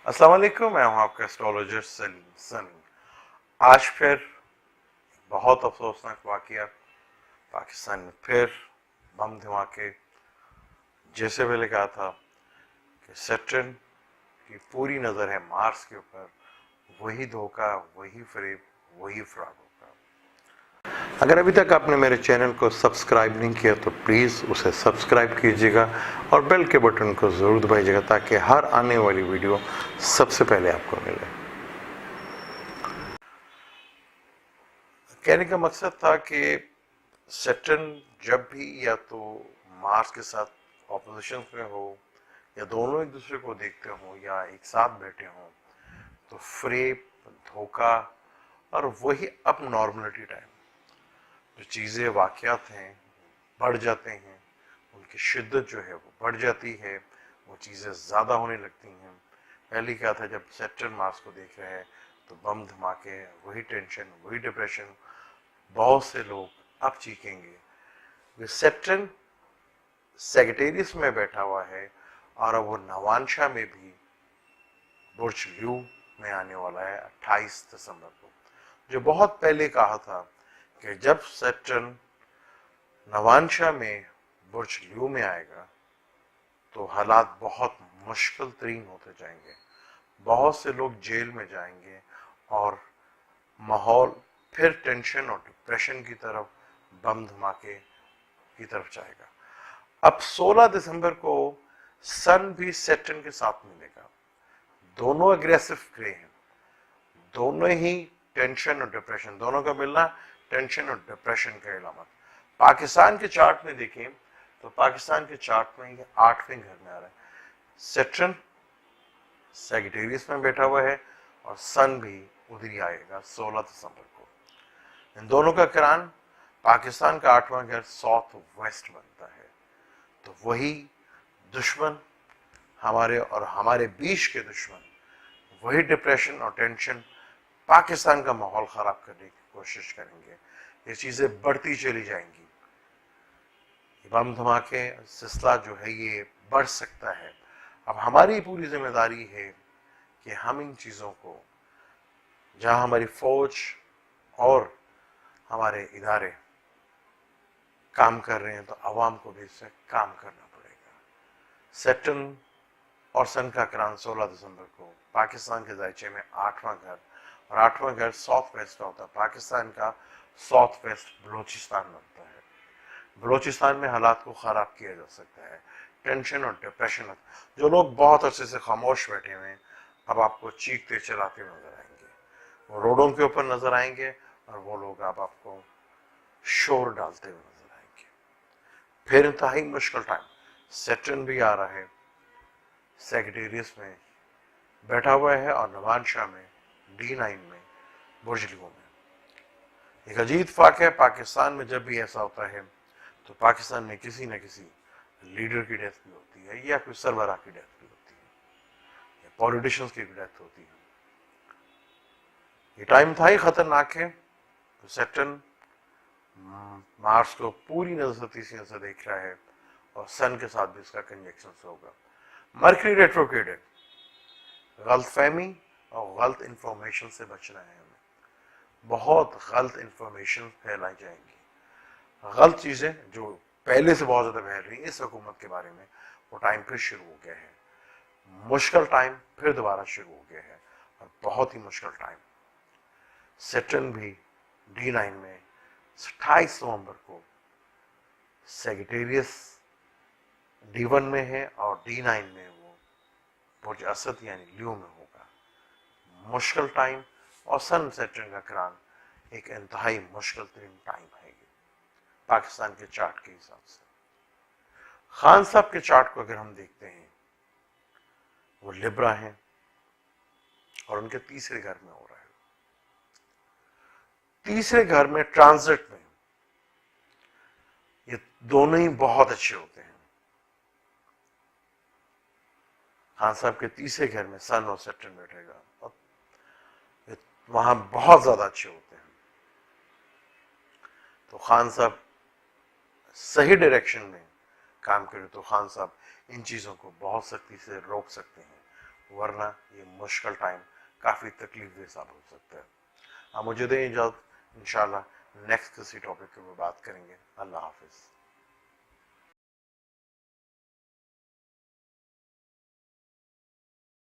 अस्सलाम वालेकुम, मैं हूं आपका एस्ट्रोलॉजर सनी। आज फिर बहुत अफसोसनाक वाकया, पाकिस्तान में फिर बम धमाके। जैसे पहले कहा था कि सैटर्न की पूरी नज़र है मार्स के ऊपर, वही धोखा, वही फरेब, वही फ्रॉड होगा। अगर अभी तक आपने मेरे चैनल को सब्सक्राइब नहीं किया तो प्लीज़ उसे सब्सक्राइब कीजिएगा और बेल के बटन को ज़रूर दबाइएगा ताकि हर आने वाली वीडियो सबसे पहले आपको मिले। कहने का मकसद था कि सैटर्न जब भी या तो मार्स के साथ ऑपोजिशन में हो या दोनों एक दूसरे को देखते हो या एक साथ बैठे हों तो फ्रेब, धोखा और वही अब नॉर्मलिटी टाइम, जो चीज़ें वाक़यात हैं बढ़ जाते हैं, उनकी शिद्दत जो है वो बढ़ जाती है, वो चीज़ें ज़्यादा होने लगती हैं। पहले क्या था, जब सैटर्न मार्स को देख रहे हैं तो बम धमाके, वही टेंशन, वही डिप्रेशन। बहुत से लोग अब चीखेंगे। सैटर्न सैजिटेरियस में बैठा हुआ है और अब वो नवांशा में भी बुर्ज ल्यू में आने वाला है 28 दिसंबर को। जो बहुत पहले कहा था कि जब सैटर्न नवांशा में बुर्ज ल्यू में आएगा तो हालात बहुत मुश्किल तरीन होते जाएंगे, बहुत से लोग जेल में जाएंगे और माहौल फिर टेंशन और डिप्रेशन की तरफ, बम धमाके की तरफ जाएगा। अब 16 दिसंबर को सन भी सैटर्न के साथ मिलेगा। दोनों एग्रेसिव ग्रह हैं, दोनों ही टेंशन और डिप्रेशन, दोनों का मिलना टेंशन और डिप्रेशन का इलामत। पाकिस्तान के चार्ट में देखें तो पाकिस्तान के चार्ट में ये 8वें घर में आ रहा है। सैटर्न सैजिटेरियस में बैठा हुआ है और सन भी उधर ही आएगा 16 दिसंबर को। इन दोनों का किरान पाकिस्तान का 8वां घर साउथ वेस्ट बनता है। तो वही दुश्मन हमारे और हमारे बीच के दुश्मन, वही डिप्रेशन और टेंशन पाकिस्तान का माहौल खराब करने की कोशिश करेंगे। ये चीजें बढ़ती चली जाएंगी, बम धमाके सिलसिला जो है ये बढ़ सकता है। अब हमारी पूरी जिम्मेदारी है कि हम इन चीजों को, जहां हमारी फौज और हमारे इदारे काम कर रहे हैं तो आवाम को भी इससे काम करना पड़ेगा। सैटर्न और सन का किरान 16 दिसंबर को पाकिस्तान के दायचे में 8वां घर, और 8वां घर साउथ वेस्ट का होता है। पाकिस्तान का साउथ वेस्ट बलोचिस्तान बनता है। बलोचिस्तान में हालात को खराब किया जा सकता है। टेंशन और डिप्रेशन, जो लोग बहुत अरसे से खामोश बैठे हुए हैं अब आपको चीखते चलाते नजर आएंगे, वो रोडों के ऊपर नजर आएंगे और वो लोग अब आपको शोर डालते हुए नजर आएंगे। फिर इंतहाई मुश्किल टाइम, सैटर्न भी आ रहा है, सैजिटेरियस में बैठा हुआ है और नवांशा में D9 में बुर्ज ल्यू में। एक अजीब फाक है, पाकिस्तान में जब भी ऐसा होता है तो पाकिस्तान में किसी न किसी लीडर की डेथ भी होती है या कोई सरबराह की डेथ भी होती है या पॉलिटिशियंस की डेथ होती है। ये टाइम था ही खतरनाक है। तो सैटर्न मार्स को पूरी नजर से देख रहा है और सन के साथ भी इसका कंजक्शन होगा। मरकरी रेट्रोग्रेड है, गलतफहमी और गलत इंफॉर्मेशन से बचना है हमें। बहुत गलत इंफॉर्मेशन फैलाई जाएंगी, गलत चीजें जो पहले से बहुत ज्यादा फैल रही है इस हुकूमत के बारे में, वो टाइम फिर शुरू हो गया है। मुश्किल टाइम फिर दोबारा शुरू हो गया है और बहुत ही मुश्किल टाइम। सैटर्न भी D9 में 28 नवंबर को सैजिटेरियस D1 में है और D9 में वो बुर्ज असद यानी ल्यू में होगा। मुश्किल टाइम और सन सैटर्न का किरान एक इंतहाई मुश्किल तरीन टाइम है ये पाकिस्तान के चार्ट के हिसाब से। खान साहब के चार्ट को अगर हम देखते हैं, वो लिब्रा हैं और उनके तीसरे घर में हो रहा है। तीसरे घर में ट्रांजिट में ये दोनों ही बहुत अच्छे होते हैं। खान साहब के तीसरे घर में सन और सैटर्न बैठेगा और वहां बहुत ज्यादा अच्छे होते हैं। तो खान साहब सही डायरेक्शन में काम करें तो खान साहब इन चीजों को बहुत सख्ती से रोक सकते हैं ورنہ یہ مشکل ٹائم کافی تکلیف دہ ثابت ہو سکتا ہے. آپ مجھے دیں اجازت، انشاءاللہ نیکسٹ کسی ٹاپک کے اوپر بات کریں گے. اللہ حافظ.